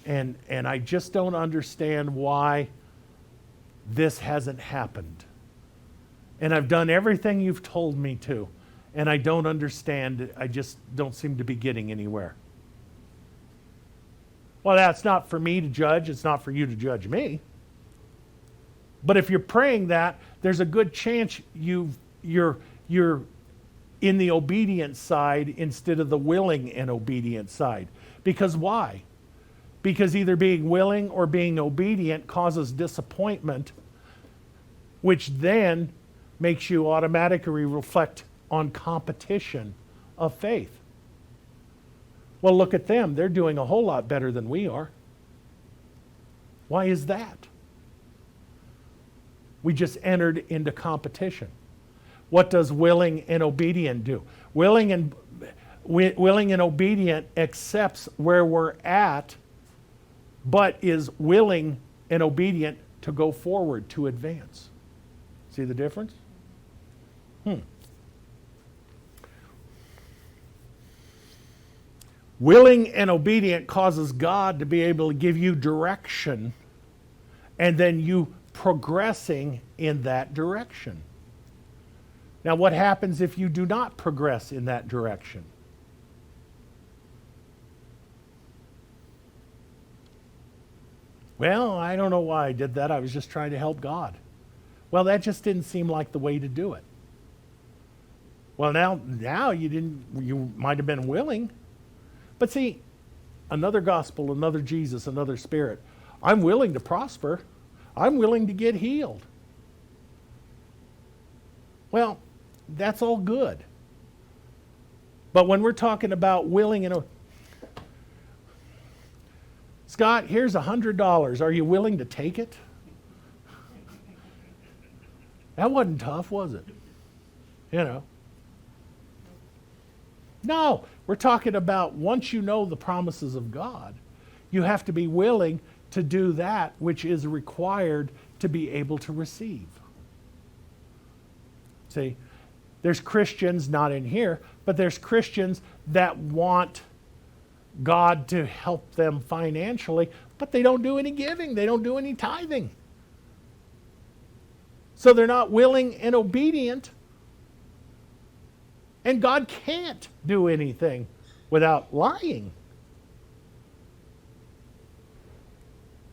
and I just don't understand why this hasn't happened. And I've done everything you've told me to, and I don't understand. I just don't seem to be getting anywhere. Well, that's not for me to judge. It's not for you to judge me. But if you're praying that, there's a good chance you're in the obedient side instead of the willing and obedient side. Because why? Because either being willing or being obedient causes disappointment, which then makes you automatically reflect on competition of faith. Well, look at them. They're doing a whole lot better than we are. Why is that? We just entered into competition. What does willing and obedient do? Willing and obedient accepts where we're at, but is willing and obedient to go forward, to advance. See the difference? Willing and obedient causes God to be able to give you direction, and then you progressing in that direction. Now, what happens if you do not progress in that direction? Well, I don't know why I did that. I was just trying to help God. Well, that just didn't seem like the way to do it. Well, now you might have been willing. But see, another gospel, another Jesus, another spirit. I'm willing to prosper. I'm willing to get healed. Well, that's all good. But when we're talking about willing and Scott, here's $100. Are you willing to take it? That wasn't tough, was it? No, we're talking about once you know the promises of God, you have to be willing to do that which is required to be able to receive. See, there's Christians, not in here, but there's Christians that want God to help them financially, but they don't do any giving. They don't do any tithing. So they're not willing and obedient. And God can't do anything without lying.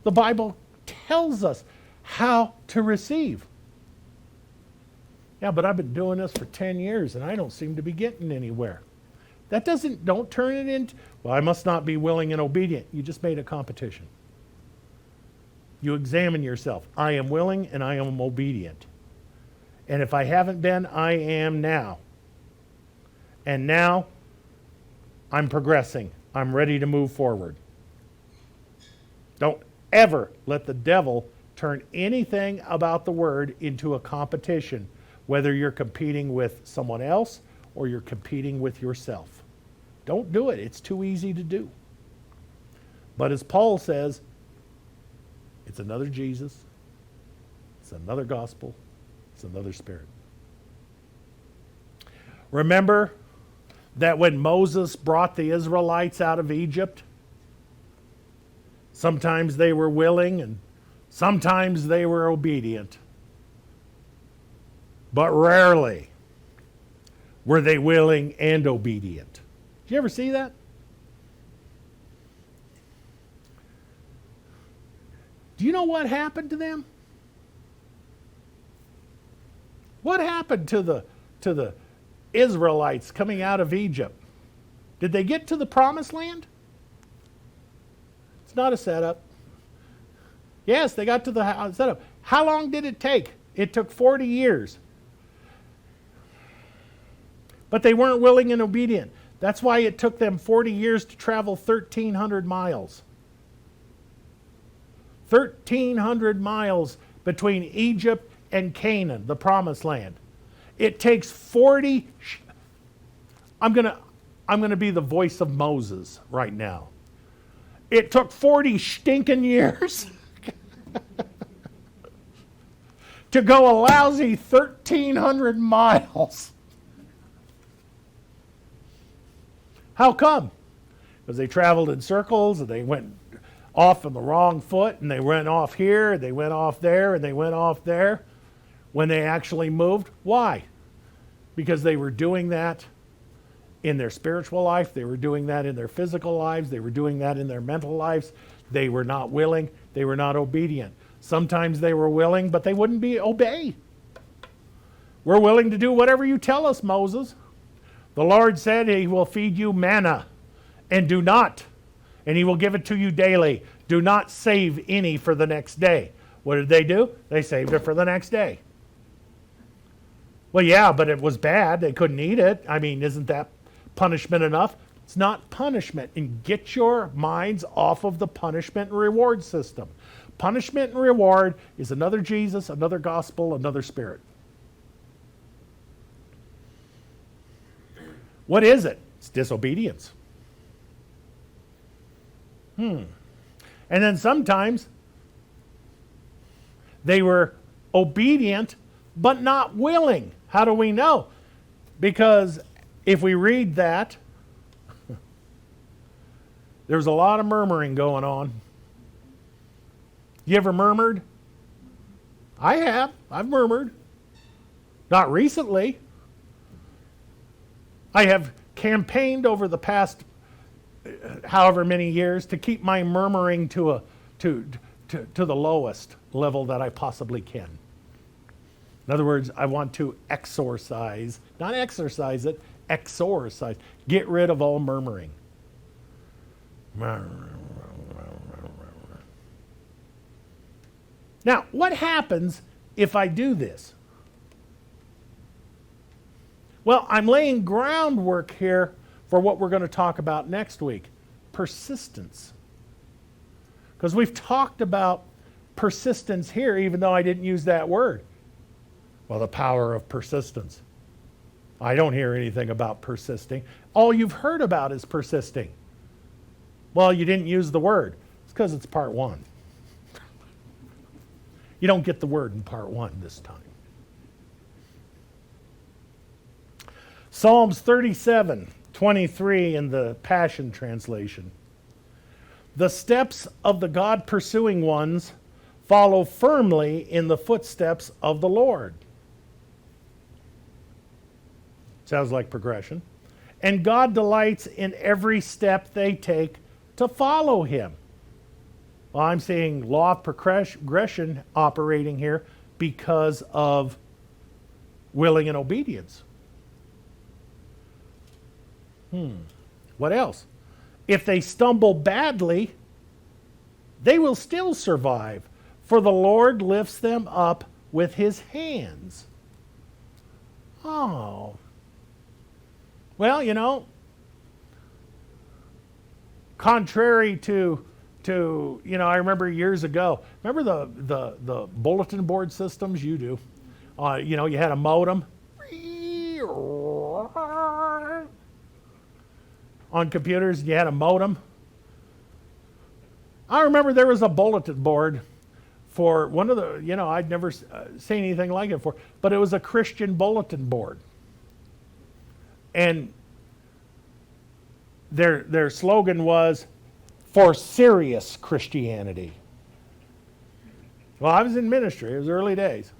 The Bible tells us how to receive. Yeah, but I've been doing this for 10 years and I don't seem to be getting anywhere. Don't turn it into, well, I must not be willing and obedient. You just made a competition. You examine yourself. I am willing and I am obedient. And if I haven't been, I am now. And now I'm progressing. I'm ready to move forward. Don't ever let the devil turn anything about the word into a competition, whether you're competing with someone else or you're competing with yourself. Don't do it. It's too easy to do. But as Paul says, it's another Jesus, it's another gospel, it's another spirit. Remember that when Moses brought the Israelites out of Egypt, sometimes they were willing and sometimes they were obedient. But rarely were they willing and obedient. Did you ever see that? Do you know what happened to them? What happened to the Israelites coming out of Egypt? Did they get to the promised land? It's not a setup. Yes, they got to the setup. How long did it take? It took 40 years. But they weren't willing and obedient. That's why it took them 40 years to travel 1,300 miles. 1,300 miles between Egypt and Canaan, the promised land. It takes 40... I'm gonna be the voice of Moses right now. It took 40 stinking years to go a lousy 1,300 miles. How come? Because they traveled in circles and they went off on the wrong foot and they went off here, they went off there, and they went off there when they actually moved. Why? Because they were doing that in their spiritual life, they were doing that in their physical lives, they were doing that in their mental lives. They were not willing, they were not obedient. Sometimes they were willing, but they wouldn't obey. We're willing to do whatever you tell us, Moses. The Lord said he will feed you manna, and do not, and he will give it to you daily. Do not save any for the next day. What did they do? They saved it for the next day. Well, yeah, but it was bad. They couldn't eat it. I mean, isn't that punishment enough? It's not punishment. And get your minds off of the punishment and reward system. Punishment and reward is another Jesus, another gospel, another spirit. What is it? It's disobedience. And then sometimes they were obedient but not willing. How do we know? Because if we read that, there's a lot of murmuring going on. You ever murmured? I have. I've murmured. Not recently. I have campaigned over the past however many years to keep my murmuring to the lowest level that I possibly can. In other words, I want to exorcise, not exercise it, exorcise. Get rid of all murmuring. Now, what happens if I do this? Well, I'm laying groundwork here for what we're going to talk about next week. Persistence. Because we've talked about persistence here, even though I didn't use that word. Well, the power of persistence. I don't hear anything about persisting. All you've heard about is persisting. Well, you didn't use the word. It's because it's part one. You don't get the word in part one this time. Psalms 37:23 in the Passion Translation. The steps of the God-pursuing ones follow firmly in the footsteps of the Lord. Sounds like progression. And God delights in every step they take to follow him. Well, I'm seeing law of progression operating here because of willing and obedience. What else? If they stumble badly, they will still survive, for the Lord lifts them up with his hands. Oh. Well, contrary to I remember years ago, remember the bulletin board systems? You do. You had a modem on computers, you had a modem. I remember there was a bulletin board for one of the, I'd never seen anything like it before, but it was a Christian bulletin board. And their slogan was, "For serious Christianity." Well, I was in ministry. It was early days.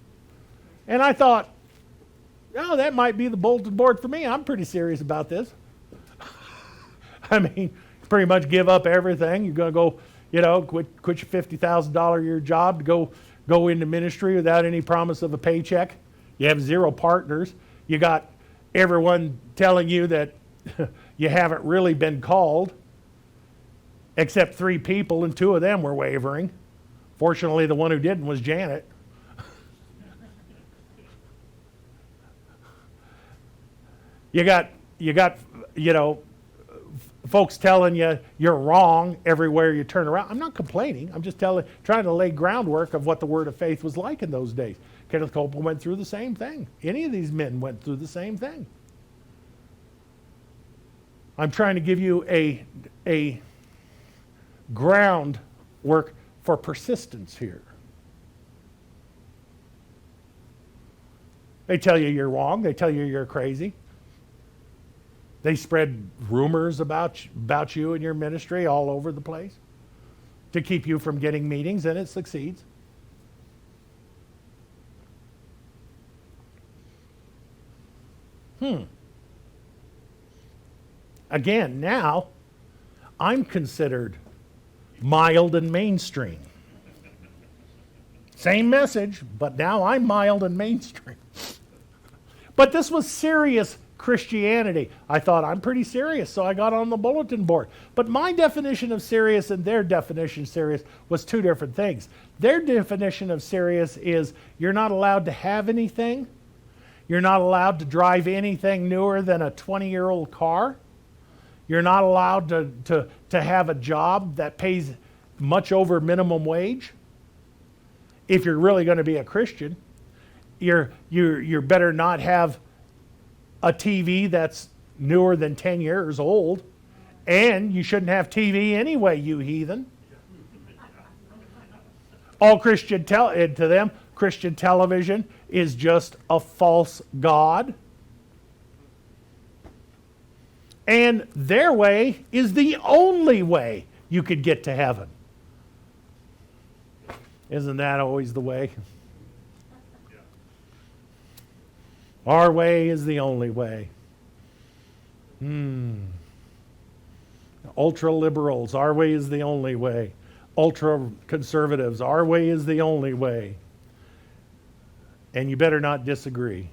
And I thought, oh, that might be the bulletin board for me. I'm pretty serious about this. I mean, pretty much give up everything. You're going to go, quit your $50,000 a year job to go into ministry without any promise of a paycheck. You have 0 partners. You got everyone telling you that you haven't really been called, except 3 people, and 2 of them were wavering. Fortunately, the one who didn't was Janet. You got folks telling you you're wrong everywhere you turn around. I'm not complaining. I'm just trying to lay groundwork of what the word of faith was like in those days. Kenneth Copeland went through the same thing. Any of these men went through the same thing. I'm trying to give you a groundwork for persistence here. They tell you you're wrong. They tell you you're crazy. They spread rumors about you and your ministry all over the place to keep you from getting meetings, and it succeeds. Again, now I'm considered mild and mainstream. Same message, but now I'm mild and mainstream. But this was serious Christianity. I thought, I'm pretty serious, so I got on the bulletin board. But my definition of serious and their definition of serious was 2 different things. Their definition of serious is you're not allowed to have anything. You're not allowed to drive anything newer than a 20-year-old car. You're not allowed to have a job that pays much over minimum wage. If you're really going to be a Christian, you're better not have a TV that's newer than 10 years old, and you shouldn't have TV anyway, you heathen. All Christian to them, Christian television is just a false god. And their way is the only way you could get to heaven. Isn't that always the way? Our way is the only way. Ultra liberals, our way is the only way. Ultra conservatives, our way is the only way. And you better not disagree.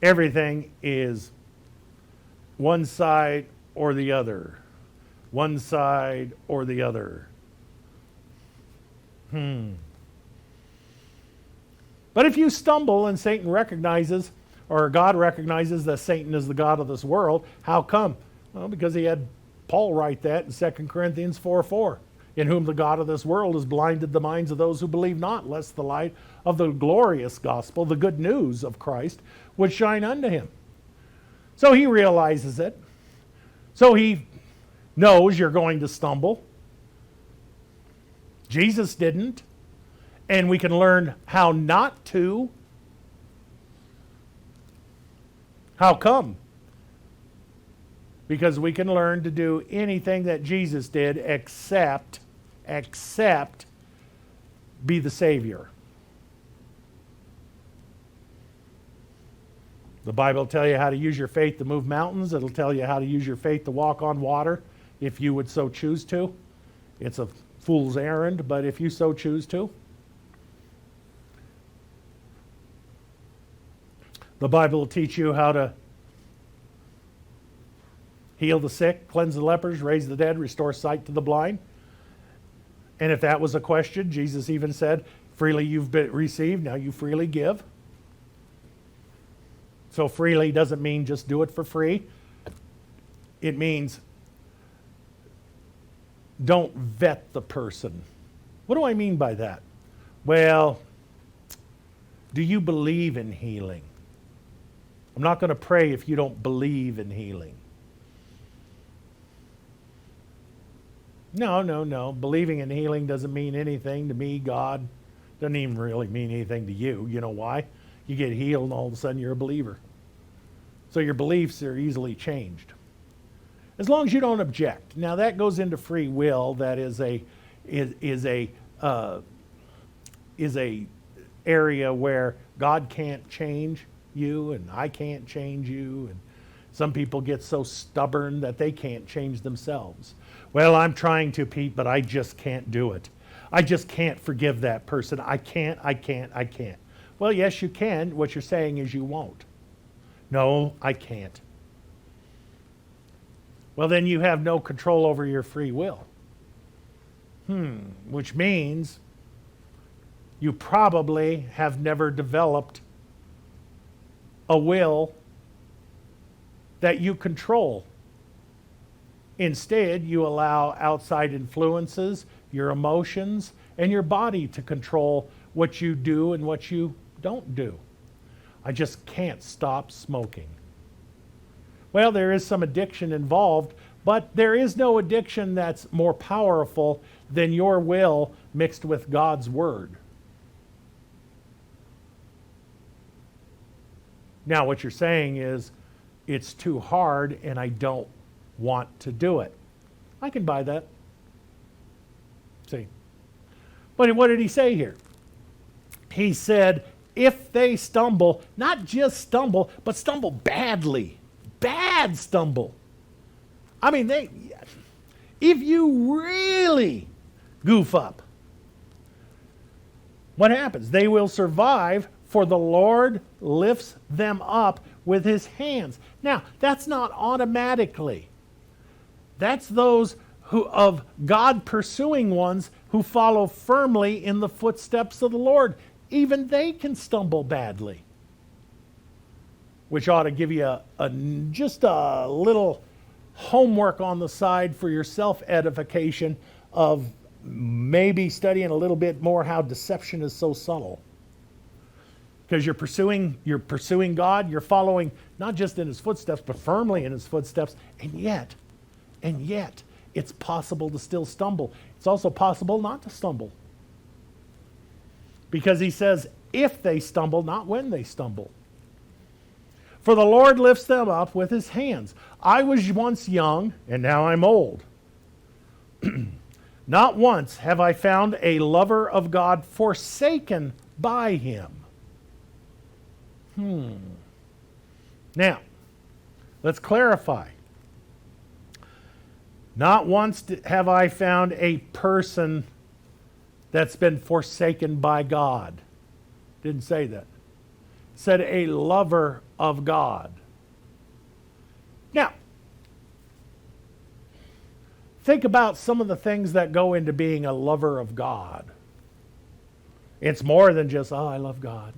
Everything is one side or the other. One side or the other. But if you stumble and Satan recognizes, or God recognizes that Satan is the god of this world, how come? Well, because he had Paul write that in 2 Corinthians 4:4. In whom the god of this world has blinded the minds of those who believe not, lest the light of the glorious gospel, the good news of Christ, would shine unto him. So he realizes it. So he knows you're going to stumble. Jesus didn't. And we can learn how not to. How come? Because we can learn to do anything that Jesus did except be the Savior. The Bible will tell you how to use your faith to move mountains. It'll tell you how to use your faith to walk on water if you would so choose to. It's a fool's errand, but if you so choose to. The Bible will teach you how to heal the sick, cleanse the lepers, raise the dead, restore sight to the blind. And if that was a question, Jesus even said, freely you've been received, now you freely give. So freely doesn't mean just do it for free. It means don't vet the person. What do I mean by that? Well, do you believe in healing? I'm not going to pray if you don't believe in healing. No. Believing in healing doesn't mean anything to me, God. Doesn't even really mean anything to you. You know why? You get healed and all of a sudden you're a believer. So your beliefs are easily changed. As long as you don't object. Now that goes into free will. That is a area where God can't change you and I can't change you, and some people get so stubborn that they can't change themselves. Well, I'm trying to, Pete, but I just can't do it. I just can't forgive that person. I can't. Well, yes, you can. What you're saying is you won't. No, I can't. Well, then you have no control over your free will. Which means you probably have never developed a will that you control. Instead, you allow outside influences, your emotions, and your body to control what you do and what you don't do. I just can't stop smoking. Well, there is some addiction involved, but there is no addiction that's more powerful than your will mixed with God's word. Now, what you're saying is, it's too hard and I don't want to do it. I can buy that. See? But what did he say here? He said, if they stumble, not just stumble, but stumble badly. Bad stumble. I mean, if you really goof up, what happens? They will survive, for the Lord lifts them up with his hands. Now, that's not automatically. That's those who of God pursuing ones who follow firmly in the footsteps of the Lord. Even they can stumble badly. Which ought to give you just a little homework on the side for your self-edification of maybe studying a little bit more how deception is so subtle. Because you're pursuing God, you're following not just in his footsteps, but firmly in his footsteps, and yet, it's possible to still stumble. It's also possible not to stumble. Because he says, if they stumble, not when they stumble. For the Lord lifts them up with his hands. I was once young, and now I'm old. Not once have I found a lover of God forsaken by him. Now, let's clarify. Not once have I found a person that's been forsaken by God. Didn't say that. Said a lover of God. Now, think about some of the things that go into being a lover of God. It's more than just, oh, I love God.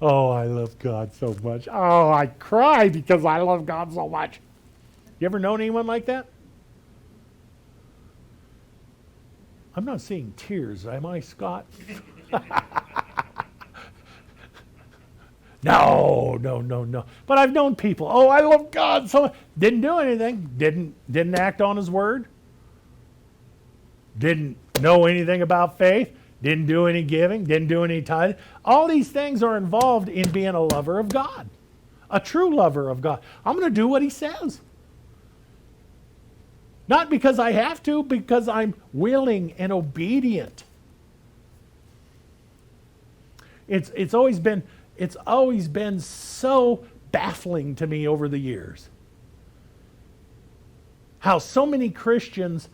Oh, I love God so much. Oh, I cry because I love God so much. You ever known anyone like that? I'm not seeing tears, am I, Scott? No. But I've known people. Oh, I love God so much. Didn't do anything. Didn't act on his word. Didn't know anything about faith. Didn't do any giving. Didn't do any tithing. All these things are involved in being a lover of God. A true lover of God. I'm going to do what he says. Not because I have to, because I'm willing and obedient. It's always been so baffling to me over the years. How so many Christians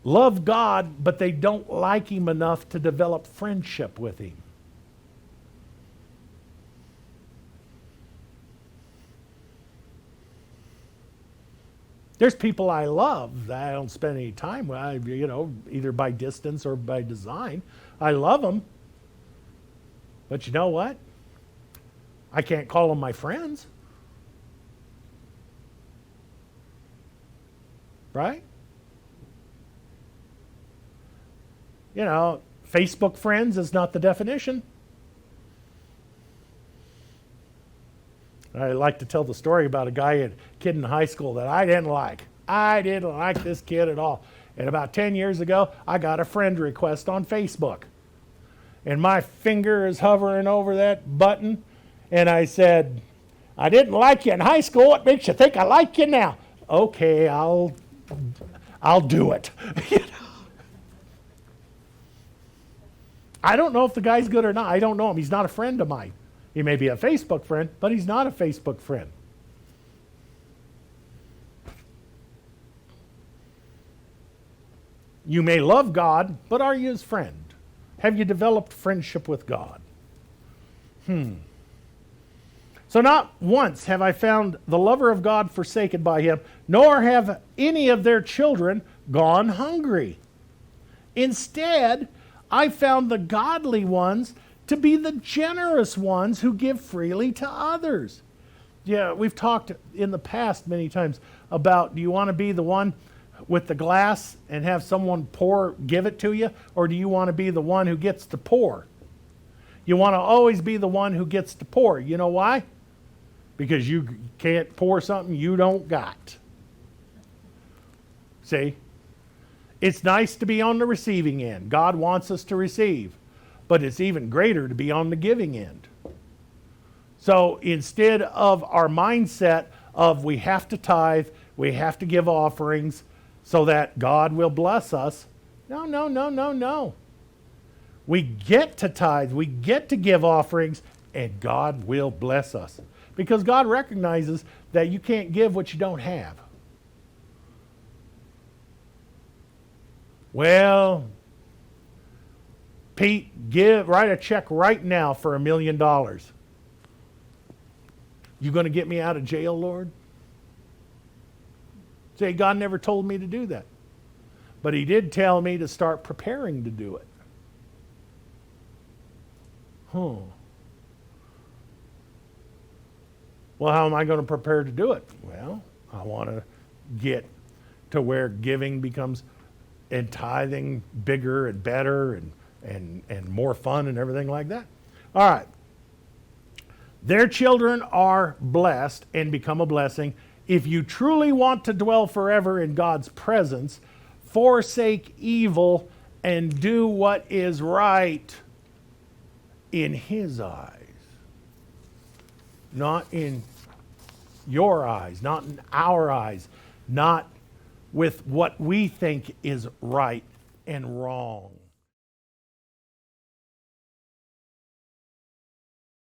love God, but they don't like him enough to develop friendship with him. There's people I love that I don't spend any time with, either by distance or by design. I love them. But you know what? I can't call them my friends. Right? You know, Facebook friends is not the definition. I like to tell the story about a kid in high school that I didn't like. I didn't like this kid at all. And about 10 years ago, I got a friend request on Facebook. And my finger is hovering over that button. And I said, I didn't like you in high school. What makes you think I like you now? Okay, I'll do it. You know? I don't know if the guy's good or not. I don't know him. He's not a friend of mine. He may be a Facebook friend, but he's not a Facebook friend. You may love God, but are you his friend? Have you developed friendship with God? So not once have I found the lover of God forsaken by him, nor have any of their children gone hungry. Instead, I found the godly ones to be the generous ones who give freely to others. Yeah, we've talked in the past many times about, do you want to be the one with the glass and have someone give it to you, or do you want to be the one who gets to pour? You want to always be the one who gets to pour. You know why? Because you can't pour something you don't got. See? It's nice to be on the receiving end. God wants us to receive. But it's even greater to be on the giving end. So instead of our mindset of we have to tithe, we have to give offerings so that God will bless us, no. We get to tithe, we get to give offerings, and God will bless us. Because God recognizes that you can't give what you don't have. Well, Pete, write a check right now for $1 million. You going to get me out of jail, Lord? Say, God never told me to do that. But he did tell me to start preparing to do it. Well, how am I going to prepare to do it? Well, I want to get to where giving becomes and tithing bigger and better and more fun and everything like that. All right. Their children are blessed and become a blessing. If you truly want to dwell forever in God's presence, forsake evil and do what is right in his eyes. Not in your eyes, not in our eyes, not with what we think is right and wrong.